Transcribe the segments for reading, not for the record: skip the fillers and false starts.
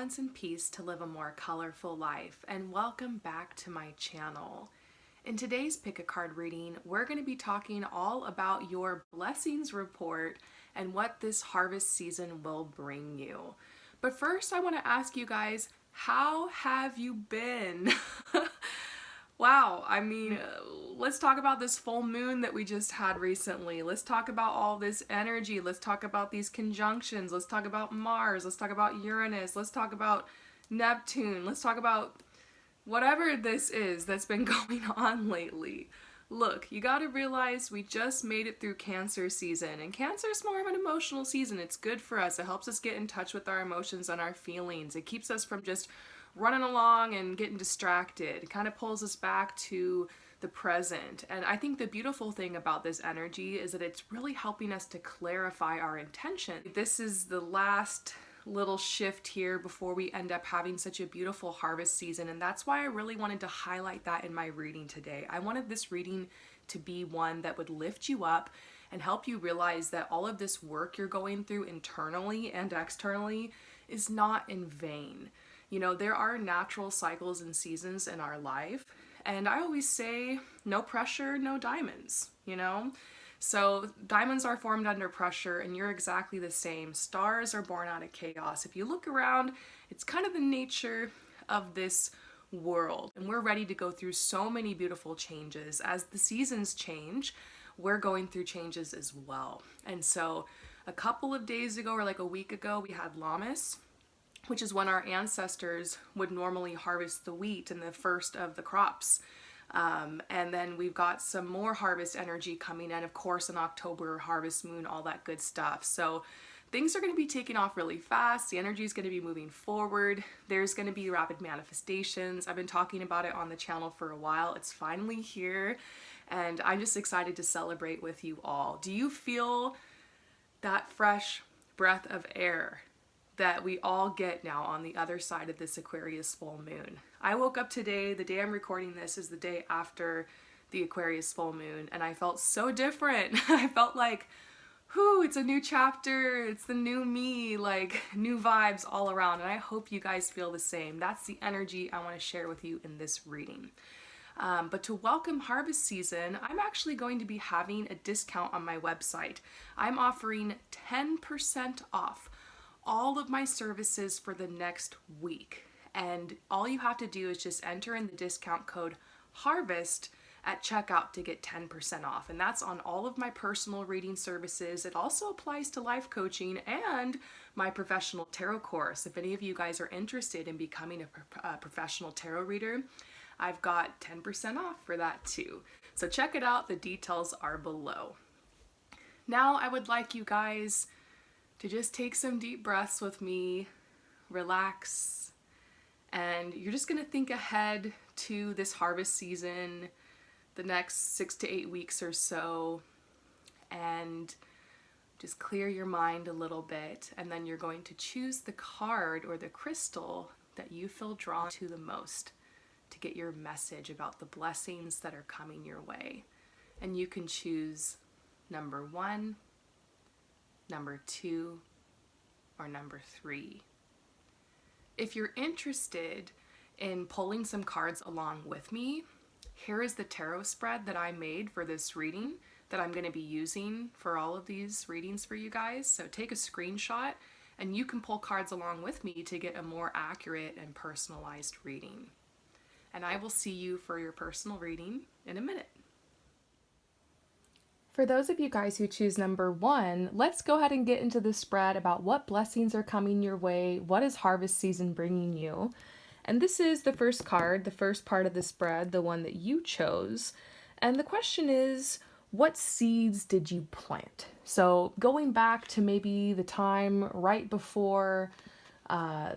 balance and peace to live a more colorful life, and welcome back to my channel. In today's pick a card reading, we're going to be talking all about your blessings report and what this harvest season will bring you. But first, I want to ask you guys, how have you been? Wow, let's talk about this full moon that we just had recently. Let's talk about all this energy. Let's talk about these conjunctions. Let's talk about Mars. Let's talk about Uranus. Let's talk about Neptune. Let's talk about whatever this is that's been going on lately. Look, you gotta realize we just made it through Cancer season, and Cancer is more of an emotional season. It's good for us. It helps us get in touch with our emotions and our feelings. It keeps us from just running along and getting distracted. It kind of pulls us back to the present. And I think the beautiful thing about this energy is that it's really helping us to clarify our intention. This is the last little shift here before we end up having such a beautiful harvest season, and that's why I really wanted to highlight that in my reading today. I wanted this reading to be one that would lift you up and help you realize that all of this work you're going through internally and externally is not in vain. You know, there are natural cycles and seasons in our life, and I always say, no pressure, no diamonds, you know? So diamonds are formed under pressure, and you're exactly the same. Stars are born out of chaos. If you look around, it's kind of the nature of this world, and we're ready to go through so many beautiful changes. As the seasons change, we're going through changes as well. And so a couple of days ago, or like a week ago, we had Lammas, which is when our ancestors would normally harvest the wheat and the first of the crops. And then we've got some more harvest energy coming in, of course, in October, harvest moon, all that good stuff. So things are going to be taking off really fast. The energy is going to be moving forward. There's going to be rapid manifestations. I've been talking about it on the channel for a while. It's finally here, and I'm just excited to celebrate with you all. Do you feel that fresh breath of air that we all get now on the other side of this Aquarius full moon? I woke up today, the day I'm recording this is the day after the Aquarius full moon, and I felt so different. I felt like, whew, it's a new chapter, it's the new me, like new vibes all around, and I hope you guys feel the same. That's the energy I want to share with you in this reading. But to welcome harvest season, I'm actually going to be having a discount on my website. I'm offering 10% off all of my services for the next week. And all you have to do is just enter in the discount code HARVEST at checkout to get 10% off. And that's on all of my personal reading services. It also applies to life coaching and my professional tarot course. If any of you guys are interested in becoming a professional tarot reader, I've got 10% off for that too. So check it out. The details are below. Now I would like you guys to just take some deep breaths with me, relax, and you're just gonna think ahead to this harvest season, the next 6 to 8 weeks or so, and just clear your mind a little bit, and then you're going to choose the card or the crystal that you feel drawn to the most to get your message about the blessings that are coming your way. And you can choose number 1, number 2, or number 3. If you're interested in pulling some cards along with me, here is the tarot spread that I made for this reading that I'm going to be using for all of these readings for you guys. So take a screenshot and you can pull cards along with me to get a more accurate and personalized reading. And I will see you for your personal reading in a minute. For those of you guys who choose number 1, let's go ahead and get into the spread about what blessings are coming your way, what is harvest season bringing you. And this is the first card, the first part of the spread, the one that you chose. And the question is, what seeds did you plant? So going back to maybe the time right before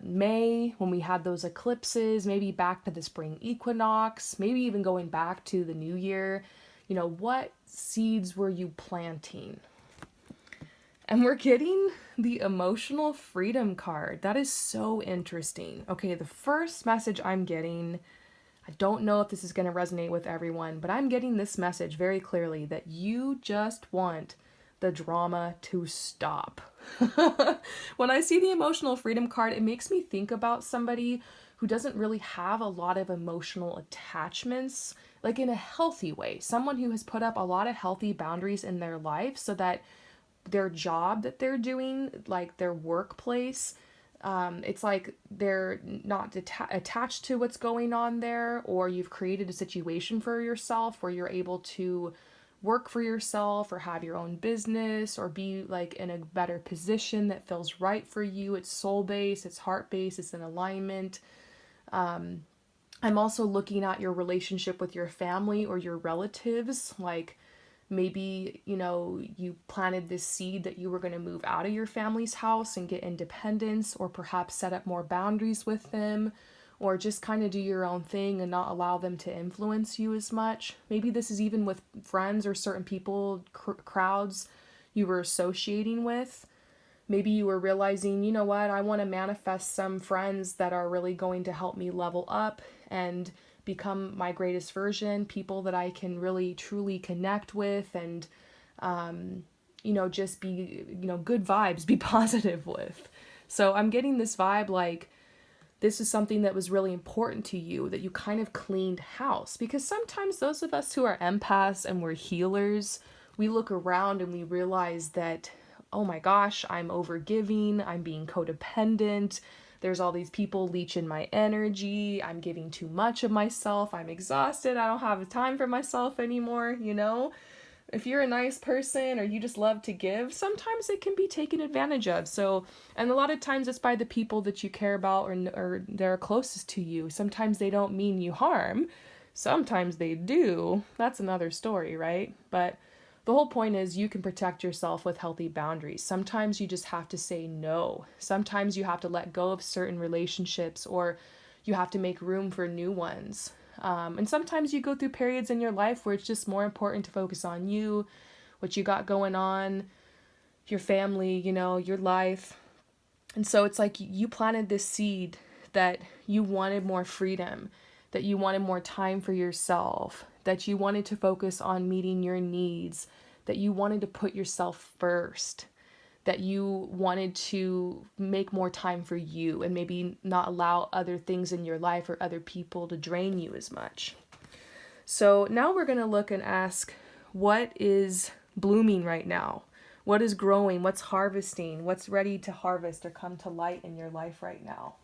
May, when we had those eclipses, maybe back to the spring equinox, maybe even going back to the new year, you know, what seeds were you planting? And we're getting the emotional freedom card. That is so interesting. Okay, the first message I'm getting, I don't know if this is going to resonate with everyone, but I'm getting this message very clearly that you just want the drama to stop. When I see the emotional freedom card, it makes me think about somebody who doesn't really have a lot of emotional attachments, like in a healthy way. Someone who has put up a lot of healthy boundaries in their life so that their job that they're doing, like their workplace, it's like they're not attached to what's going on there, or you've created a situation for yourself where you're able to work for yourself or have your own business or be like in a better position that feels right for you. It's soul based, it's heart based, it's in alignment. I'm also looking at your relationship with your family or your relatives. Like maybe, you planted this seed that you were going to move out of your family's house and get independence, or perhaps set up more boundaries with them, or just kind of do your own thing and not allow them to influence you as much. Maybe this is even with friends or certain people, crowds you were associating with. Maybe you were realizing, you know what, I want to manifest some friends that are really going to help me level up and become my greatest version, people that I can really truly connect with and, just be, good vibes, be positive with. So I'm getting this vibe like this is something that was really important to you, that you kind of cleaned house. Because sometimes those of us who are empaths and we're healers, we look around and we realize that, oh my gosh, I'm overgiving, I'm being codependent, there's all these people leeching my energy, I'm giving too much of myself, I'm exhausted, I don't have time for myself anymore, If you're a nice person or you just love to give, sometimes it can be taken advantage of. So, and a lot of times it's by the people that you care about or they're closest to you. Sometimes they don't mean you harm. Sometimes they do. That's another story, right? But the whole point is you can protect yourself with healthy boundaries. Sometimes you just have to say no. Sometimes you have to let go of certain relationships, or you have to make room for new ones. And sometimes you go through periods in your life where it's just more important to focus on you, what you got going on, your family, your life. And so it's like you planted this seed that you wanted more freedom, that you wanted more time for yourself, that you wanted to focus on meeting your needs, that you wanted to put yourself first, that you wanted to make more time for you and maybe not allow other things in your life or other people to drain you as much. So now we're going to look and ask, what is blooming right now? What is growing? What's harvesting? What's ready to harvest or come to light in your life right now?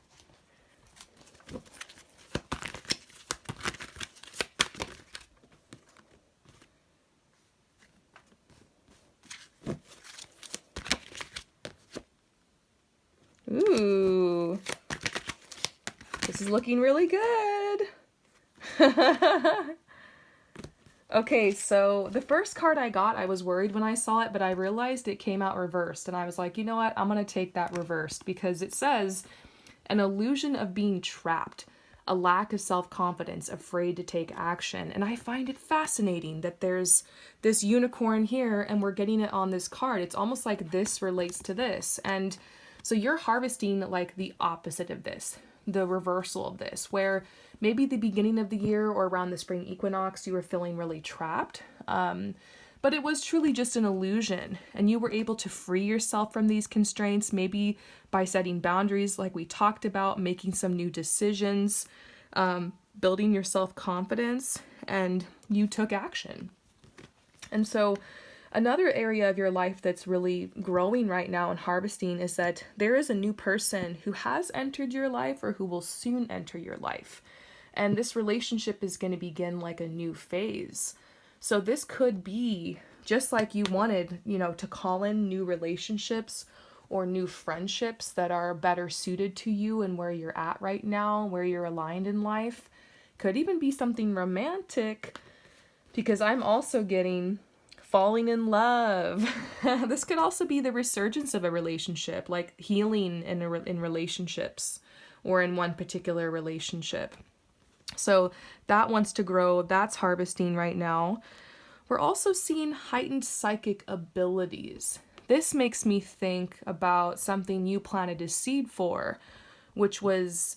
Ooh, this is looking really good. Okay, so the first card I got, I was worried when I saw it, but I realized it came out reversed. And I was like, you know what? I'm going to take that reversed because it says an illusion of being trapped, a lack of self-confidence, afraid to take action. And I find it fascinating that there's this unicorn here and we're getting it on this card. It's almost like this relates to this. And so you're harvesting like the opposite of this, the reversal of this, where maybe the beginning of the year or around the spring equinox, you were feeling really trapped. But it was truly just an illusion, and you were able to free yourself from these constraints, maybe by setting boundaries like we talked about, making some new decisions, building your self-confidence, and you took action. And so another area of your life that's really growing right now and harvesting is that there is a new person who has entered your life or who will soon enter your life. And this relationship is going to begin like a new phase. So this could be just like you wanted, to call in new relationships or new friendships that are better suited to you and where you're at right now, where you're aligned in life. Could even be something romantic, because I'm also getting falling in love. This could also be the resurgence of a relationship, like healing in relationships or in one particular relationship. So that wants to grow, that's harvesting right now. We're also seeing heightened psychic abilities. This makes me think about something you planted a seed for, which was,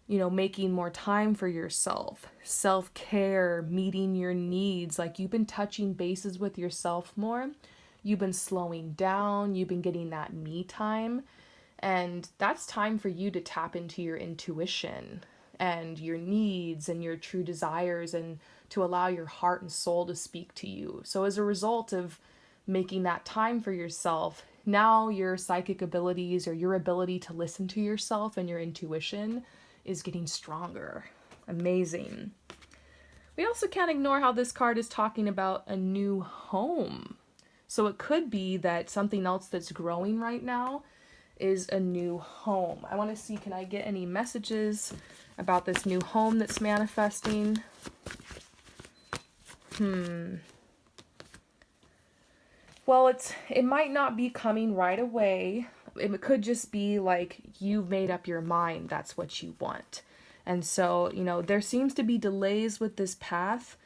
making more time for yourself, self-care, meeting your needs. Like you've been touching bases with yourself more. You've been slowing down, you've been getting that me time, and that's time for you to tap into your intuition and your needs and your true desires, and to allow your heart and soul to speak to you. So as a result of making that time for yourself, now your psychic abilities, or your ability to listen to yourself and your intuition, is getting stronger. Amazing. We also can't ignore how this card is talking about a new home. So it could be that something else that's growing right now is a new home. I want to see, can I get any messages about this new home that's manifesting? Well, it might not be coming right away. It could just be like you've made up your mind that's what you want. And so, there seems to be delays with this path.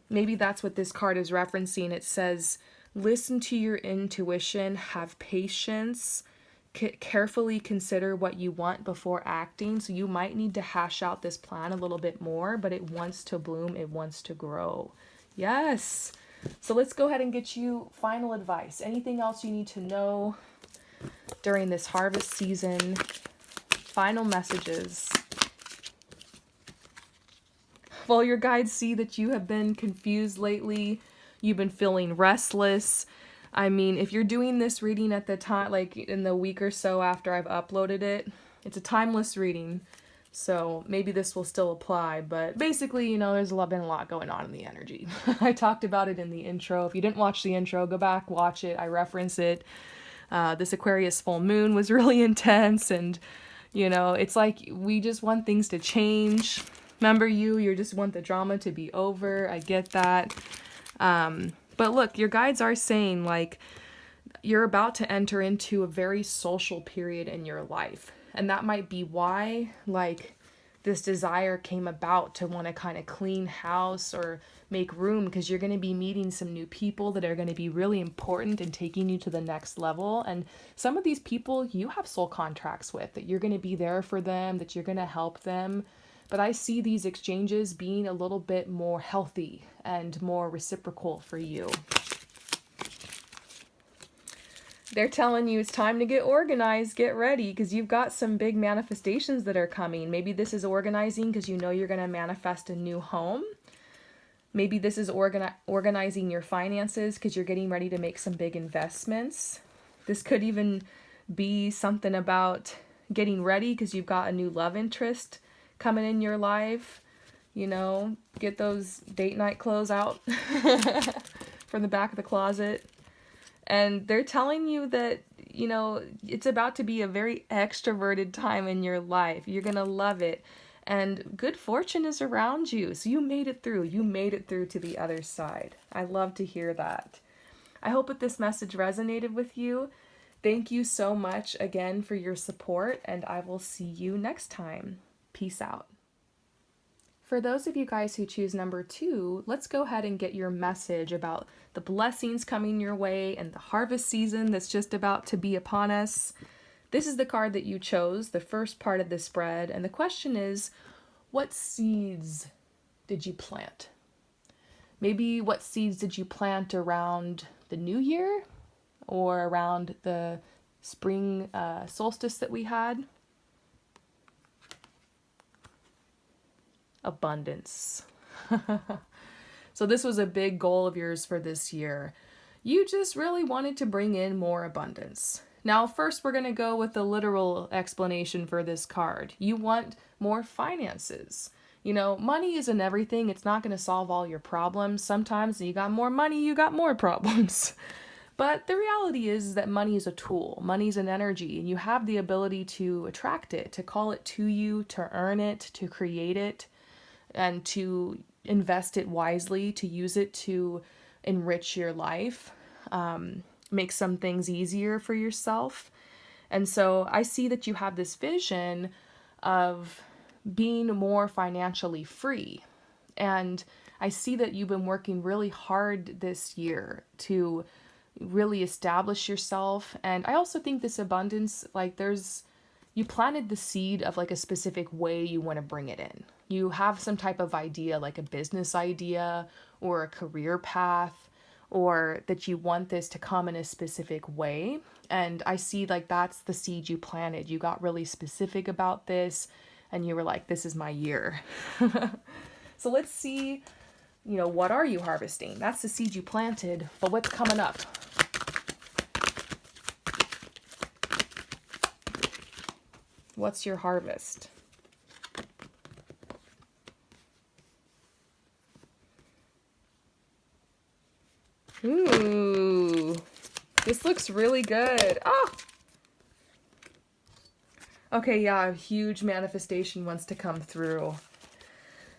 Maybe that's what this card is referencing. It says, listen to your intuition, have patience, carefully consider what you want before acting. So you might need to hash out this plan a little bit more, but it wants to bloom, it wants to grow. Yes. So let's go ahead and get you final advice. Anything else you need to know during this harvest season? Final messages. Well, your guides see that you have been confused lately. You've been feeling restless. I mean, if you're doing this reading at the time, like in the week or so after I've uploaded it, it's a timeless reading. So maybe this will still apply, but basically, there's been a lot going on in the energy. I talked about it in the intro. If you didn't watch the intro, go back, watch it. I reference it. This Aquarius full moon was really intense, and, it's like we just want things to change. Remember, you just want the drama to be over. I get that. But look, your guides are saying, like, you're about to enter into a very social period in your life. And that might be why, like, this desire came about to want to kind of clean house or make room, because you're going to be meeting some new people that are going to be really important and taking you to the next level. And some of these people you have soul contracts with, that you're going to be there for them, that you're going to help them. But I see these exchanges being a little bit more healthy and more reciprocal for you. They're telling you it's time to get organized, get ready, because you've got some big manifestations that are coming. Maybe this is organizing because you're going to manifest a new home. Maybe this is organizing your finances because you're getting ready to make some big investments. This could even be something about getting ready because you've got a new love interest coming in your life. Get those date night clothes out from the back of the closet. And they're telling you that, it's about to be a very extroverted time in your life. You're going to love it. And good fortune is around you. So you made it through. You made it through to the other side. I love to hear that. I hope that this message resonated with you. Thank you so much again for your support, and I will see you next time. Peace out. For those of you guys who choose number 2, let's go ahead and get your message about the blessings coming your way and the harvest season that's just about to be upon us. This is the card that you chose, the first part of the spread, and the question is, what seeds did you plant? Maybe what seeds did you plant around the new year or around the spring solstice that we had? Abundance. So this was a big goal of yours for this year. You just really wanted to bring in more abundance. Now, first, we're going to go with the literal explanation for this card. You want more finances. Money isn't everything. It's not going to solve all your problems. Sometimes you got more money, you got more problems. But the reality is that money is a tool. Money is an energy, and you have the ability to attract it, to call it to you, to earn it, to create it, and to invest it wisely, to use it to enrich your life, make some things easier for yourself. And so I see that you have this vision of being more financially free. And I see that you've been working really hard this year to really establish yourself. And I also think this abundance, you planted the seed of a specific way you want to bring it in. You have some type of idea, like a business idea or a career path or that you want this to come in a specific way. And I see like that's the seed you planted. You got really specific about this and you were like, this is my year. So let's see, what are you harvesting? That's the seed you planted, but what's coming up? What's your harvest? Ooh, this looks really good. Oh! Okay, yeah, a huge manifestation wants to come through.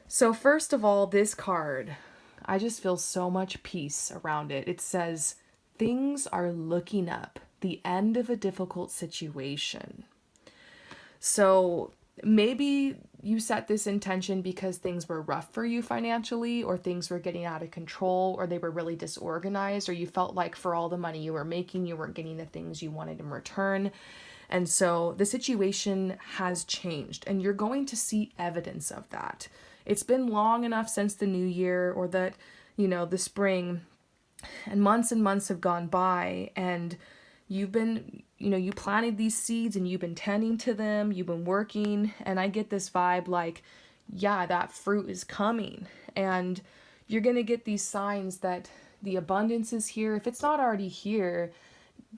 So first of all, this card, I just feel so much peace around it. It says, things are looking up, the end of a difficult situation. So maybe you set this intention because things were rough for you financially, or things were getting out of control, or they were really disorganized, or you felt like for all the money you were making, you weren't getting the things you wanted in return. And so the situation has changed, and you're going to see evidence of that. It's been long enough since the new year, or that, the spring, and months have gone by, and you've been, you planted these seeds and you've been tending to them, you've been working, and I get this vibe like, yeah, that fruit is coming, and you're going to get these signs that the abundance is here. If it's not already here,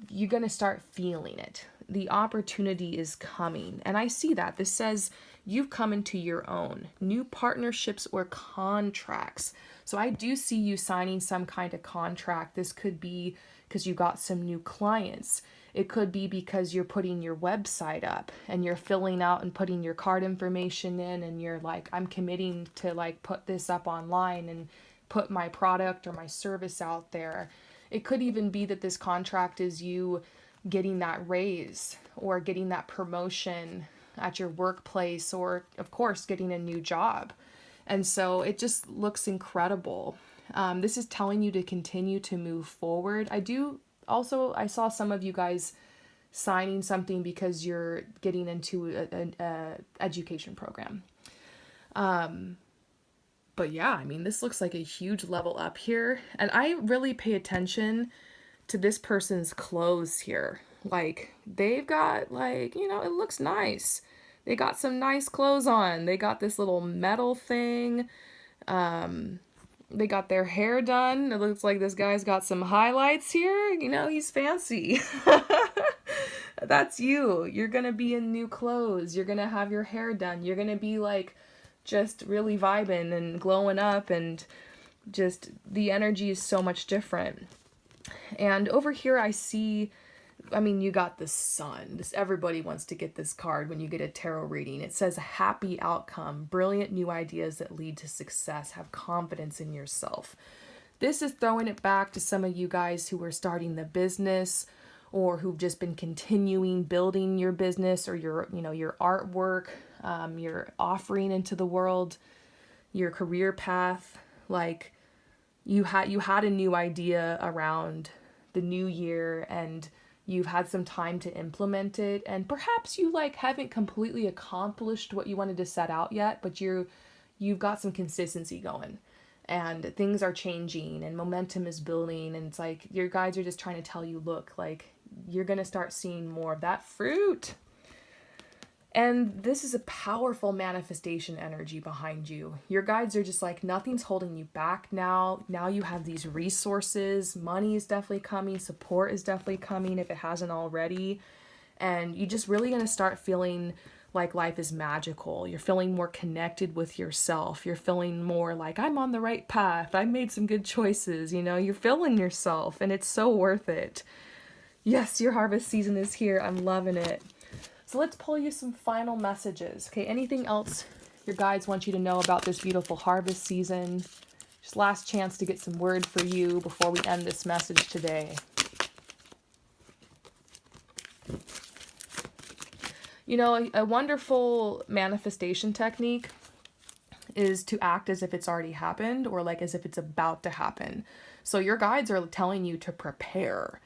you're going to start feeling it. The opportunity is coming. And I see that. This says you've come into your own new partnerships or contracts. So I do see you signing some kind of contract. This could be because you got some new clients. It could be because you're putting your website up and you're filling out and putting your card information in, and you're like, I'm committing to like put this up online and put my product or my service out there. It could even be that this contract is you getting that raise or getting that promotion at your workplace, or of course getting a new job. And so it just looks incredible. This is telling you to continue to move forward. I saw some of you guys signing something because you're getting into a education program. But yeah, I mean, this looks like a huge level up here. And I really pay attention to this person's clothes here. Like, they've got like, it looks nice. They got some nice clothes on. They got this little metal thing. They got their hair done. It looks like this guy's got some highlights here. He's fancy. That's you. You're going to be in new clothes. You're going to have your hair done. You're going to be like just really vibing and glowing up, and just the energy is so much different. And over here I see, you got the sun. Everybody wants to get this card when you get a tarot reading. It says happy outcome, brilliant new ideas that lead to success, have confidence in yourself. This is throwing it back to some of you guys who are starting the business, or who've just been continuing building your business, or your artwork, your offering into the world, your career path. Like, you had a new idea around the new year, and you've had some time to implement it, and perhaps you haven't completely accomplished what you wanted to set out yet, but you've got some consistency going, and things are changing and momentum is building, and it's like your guides are just trying to tell you, look, like, you're going to start seeing more of that fruit. And this is a powerful manifestation energy behind you. Your guides are just like, nothing's holding you back now. Now you have these resources. Money is definitely coming. Support is definitely coming if it hasn't already. And you're just really going to start feeling like life is magical. You're feeling more connected with yourself. You're feeling more like, I'm on the right path. I made some good choices. You're feeling yourself, and it's so worth it. Yes, your harvest season is here. I'm loving it. So let's pull you some final messages. Okay, anything else your guides want you to know about this beautiful harvest season? Just last chance to get some word for you before we end this message today. A wonderful manifestation technique is to act as if it's already happened, or like as if it's about to happen. So your guides are telling you to prepare.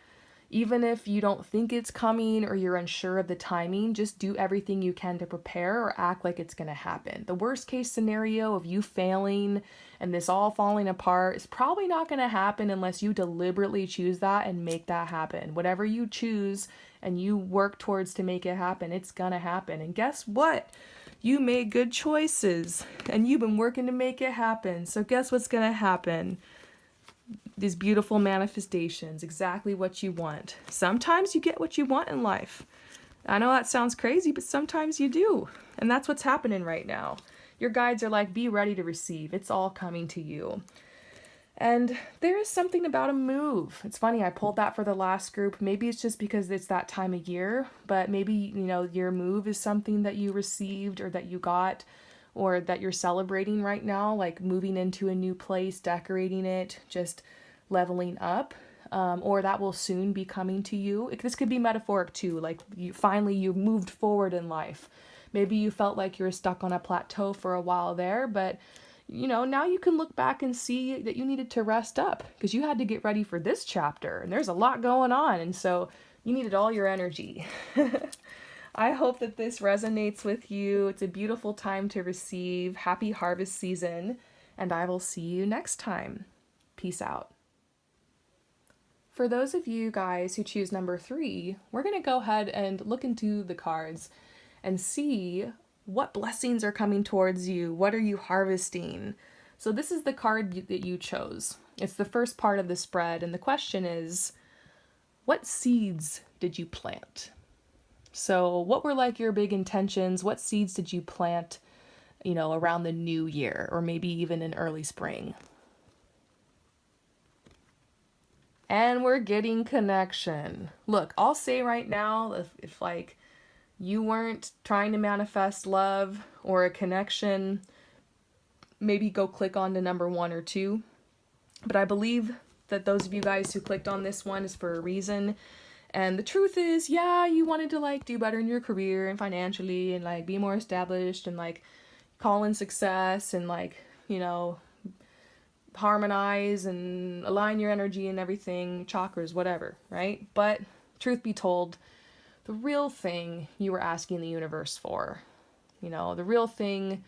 Even if you don't think it's coming or you're unsure of the timing, just do everything you can to prepare or act like it's going to happen. The worst case scenario of you failing and this all falling apart is probably not going to happen unless you deliberately choose that and make that happen. Whatever you choose and you work towards to make it happen, it's going to happen. And guess what? You made good choices and you've been working to make it happen. So guess what's going to happen? These beautiful manifestations, exactly what you want. Sometimes you get what you want in life. I know that sounds crazy, but sometimes you do. And that's what's happening right now. Your guides are like, be ready to receive. It's all coming to you. And there is something about a move. It's funny, I pulled that for the last group. Maybe it's just because it's that time of year, but maybe, your move is something that you received or that you got or that you're celebrating right now, like moving into a new place, decorating it, just leveling up, or that will soon be coming to you. This could be metaphoric too, like you moved forward in life. Maybe you felt like you were stuck on a plateau for a while there, but now you can look back and see that you needed to rest up because you had to get ready for this chapter and there's a lot going on, and so you needed all your energy. I hope that this resonates with you. It's a beautiful time to receive. Happy harvest season, and I will see you next time. Peace out. For those of you guys who choose number 3, we're going to go ahead and look into the cards and see what blessings are coming towards you. What are you harvesting? So this is the card that you chose. It's the first part of the spread, and the question is, what seeds did you plant? So what were like your big intentions? What seeds did you plant, around the new year or maybe even in early spring? And we're getting connection. Look, I'll say right now, if like you weren't trying to manifest love or a connection, maybe go click on to number 1 or 2. But I believe that those of you guys who clicked on this one is for a reason. And the truth is, yeah, you wanted to like do better in your career and financially and like be more established and like call in success and like, harmonize and align your energy and everything, chakras, whatever, right? But truth be told, the real thing you were asking the universe for, the real thing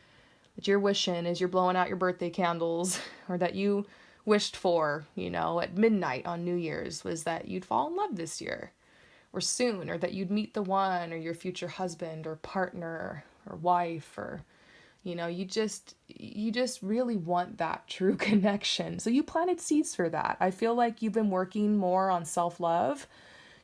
that you're wishing as you're blowing out your birthday candles or that you wished for, at midnight on New Year's, was that you'd fall in love this year or soon, or that you'd meet the one or your future husband or partner or wife, or you just really want that true connection. So you planted seeds for that. I feel like you've been working more on self-love.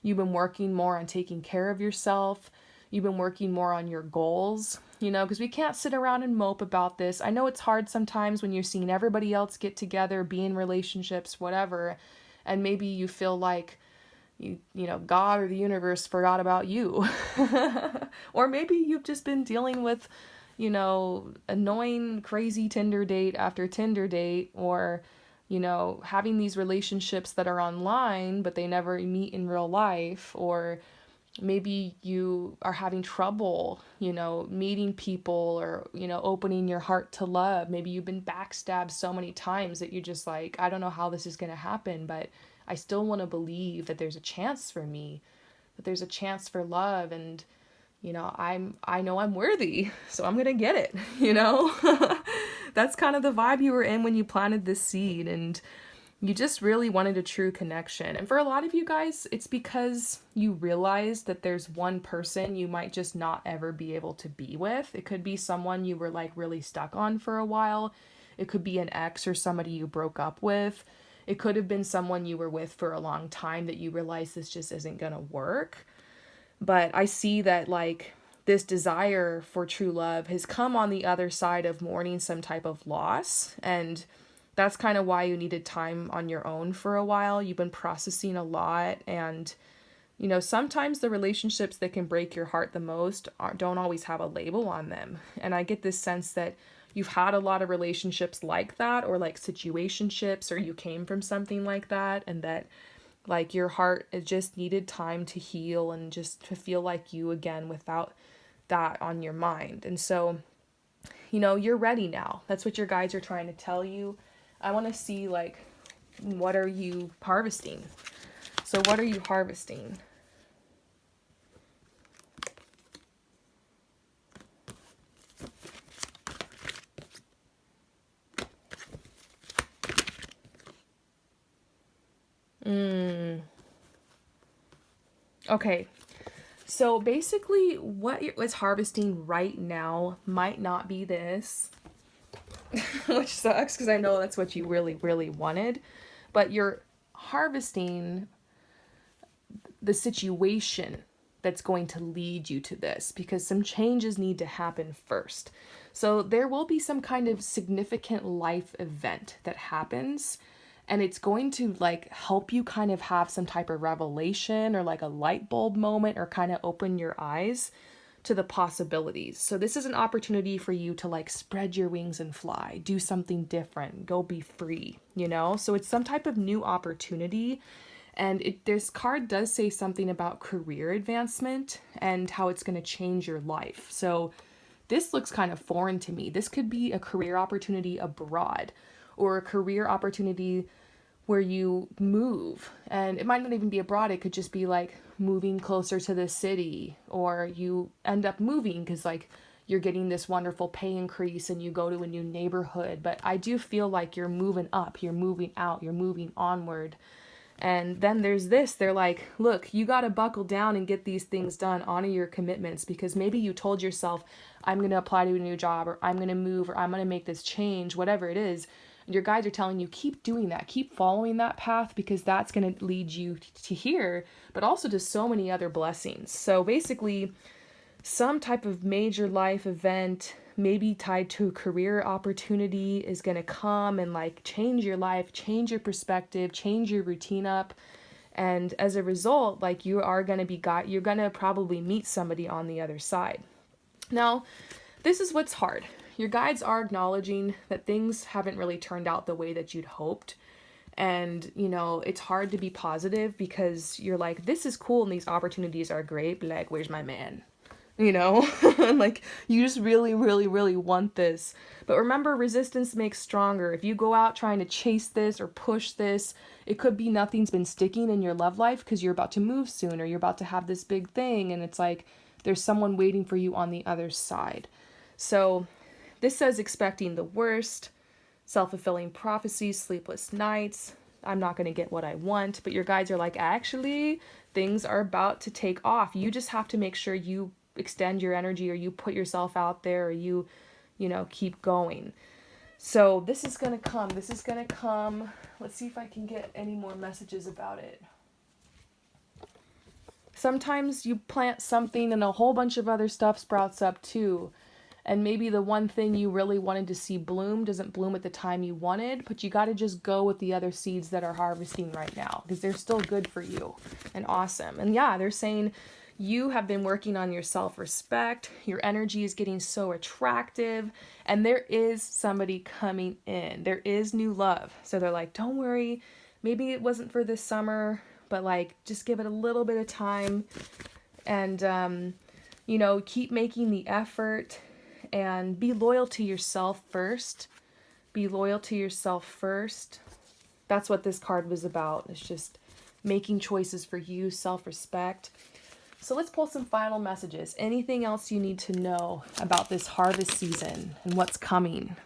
You've been working more on taking care of yourself. You've been working more on your goals, because we can't sit around and mope about this. I know it's hard sometimes when you're seeing everybody else get together, be in relationships, whatever, and maybe you feel like God or the universe forgot about you. Or maybe you've just been dealing with annoying, crazy Tinder date after Tinder date, or, having these relationships that are online, but they never meet in real life, or maybe you are having trouble, meeting people or, opening your heart to love. Maybe you've been backstabbed so many times that you're just like, I don't know how this is going to happen, but I still want to believe that there's a chance for me, that there's a chance for love, and I know I'm worthy, so I'm gonna get it, That's kind of the vibe you were in when you planted this seed, and you just really wanted a true connection. And for a lot of you guys, it's because you realized that there's one person you might just not ever be able to be with. It could be someone you were like really stuck on for a while. It could be an ex or somebody you broke up with. It could have been someone you were with for a long time that you realize this just isn't gonna work. But I see that like this desire for true love has come on the other side of mourning some type of loss. And that's kind of why you needed time on your own for a while. You've been processing a lot. And, sometimes the relationships that can break your heart the most don't always have a label on them. And I get this sense that you've had a lot of relationships like that, or like situationships, or you came from something like that, and that like your heart, it just needed time to heal and just to feel like you again without that on your mind. And so, you're ready now. That's what your guides are trying to tell you. I want to see like, what are you harvesting? So what are you harvesting? Okay. So basically what is harvesting right now might not be this, which sucks because I know that's what you really, really wanted, but you're harvesting the situation that's going to lead you to this, because some changes need to happen first. So there will be some kind of significant life event that happens, and it's going to like help you kind of have some type of revelation or like a light bulb moment, or kind of open your eyes to the possibilities. So this is an opportunity for you to like spread your wings and fly, do something different, go be free, you know? So it's some type of new opportunity. And this card does say something about career advancement and how it's going to change your life. So this looks kind of foreign to me. This could be a career opportunity abroad, or a career opportunity where you move. And it might not even be abroad. It could just be like moving closer to the city, or you end up moving because like you're getting this wonderful pay increase and you go to a new neighborhood. But I do feel like you're moving up, you're moving out, you're moving onward. And then there's this, they're like, look, you got to buckle down and get these things done, honor your commitments, because maybe you told yourself, I'm going to apply to a new job, or I'm going to move, or I'm going to make this change, whatever it is. And your guides are telling you, keep doing that, keep following that path, because that's going to lead you to here, but also to so many other blessings. So basically, some type of major life event, maybe tied to a career opportunity, is going to come and like change your life, change your perspective, change your routine up. And as a result, like you are going to you're going to probably meet somebody on the other side. Now, this is what's hard. Your guides are acknowledging that things haven't really turned out the way that you'd hoped. And, you know, it's hard to be positive because you're like, this is cool and these opportunities are great, but like, where's my man? You know, like you just really, really, really want this. But remember, resistance makes stronger. If you go out trying to chase this or push this, it could be nothing's been sticking in your love life because you're about to move soon, or you're about to have this big thing. And it's like there's someone waiting for you on the other side. So this says expecting the worst, self-fulfilling prophecies, sleepless nights. I'm not going to get what I want. But your guides are like, actually, things are about to take off. You just have to make sure you extend your energy, or you put yourself out there, or you know, keep going. So this is going to come. This is going to come. Let's see if I can get any more messages about it. Sometimes you plant something and a whole bunch of other stuff sprouts up too. And maybe the one thing you really wanted to see bloom doesn't bloom at the time you wanted, but you got to just go with the other seeds that are harvesting right now, because they're still good for you and awesome. And yeah, they're saying you have been working on your self-respect. Your energy is getting so attractive, and there is somebody coming in. There is new love. So they're like, don't worry. Maybe it wasn't for this summer, but like, just give it a little bit of time, and, you know, keep making the effort, and be loyal to yourself first. Be loyal to yourself first. That's what this card was about. It's just making choices for you, self-respect. So let's pull some final messages. Anything else you need to know about this harvest season and what's coming?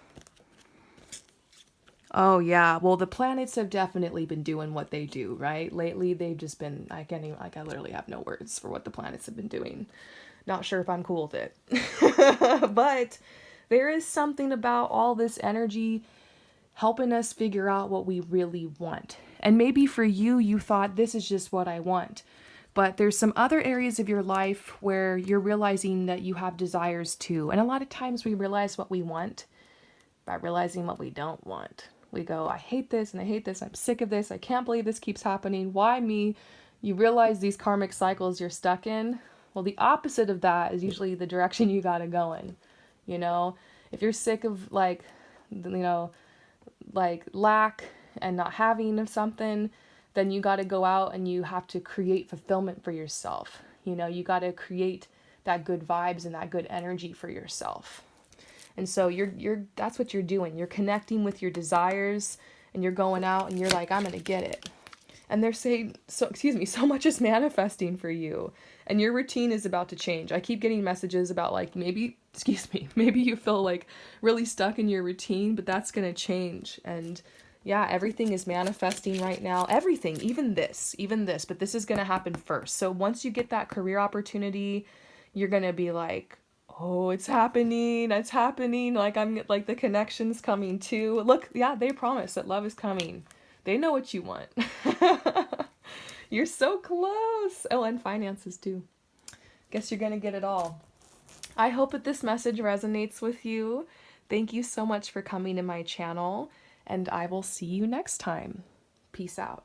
Oh yeah, well the planets have definitely been doing what they do, right? Lately they've just been, I can't even, like I literally have no words for what the planets have been doing. Not sure if I'm cool with it. But there is something about all this energy helping us figure out what we really want. And maybe for you, you thought this is just what I want. But there's some other areas of your life where you're realizing that you have desires too. And a lot of times we realize what we want by realizing what we don't want. We go, I hate this and I hate this. I'm sick of this. I can't believe this keeps happening. Why me? You realize these karmic cycles you're stuck in. Well, the opposite of that is usually the direction you gotta go in. You know, if you're sick of like, you know, like lack and not having of something, then you got to go out and you have to create fulfillment for yourself. You know, you got to create that good vibes and that good energy for yourself. And so that's what you're doing. You're connecting with your desires, and you're going out and you're like, I'm going to get it. And they're saying, so much is manifesting for you. And your routine is about to change. I keep getting messages about like, maybe you feel like really stuck in your routine, but that's going to change. And yeah, everything is manifesting right now. Everything, even this, but this is going to happen first. So once you get that career opportunity, you're going to be like, oh, it's happening. Like like the connection's coming too. Look, yeah, they promise that love is coming. They know what you want. You're so close. Oh, and finances too. Guess you're going to get it all. I hope that this message resonates with you. Thank you so much for coming to my channel, and I will see you next time. Peace out.